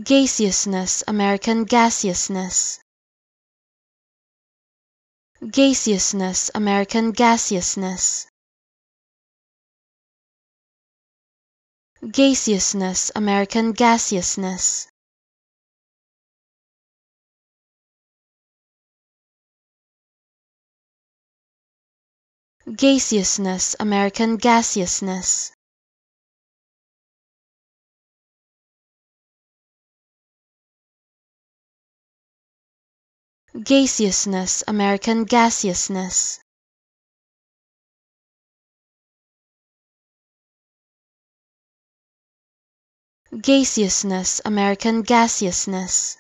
Gaseousness, American gaseousness. Gaseousness, American gaseousness. Gaseousness, American gaseousness. Gaseousness, American gaseousness. Gaseousness, American gaseousness. Gaseousness, American gaseousness.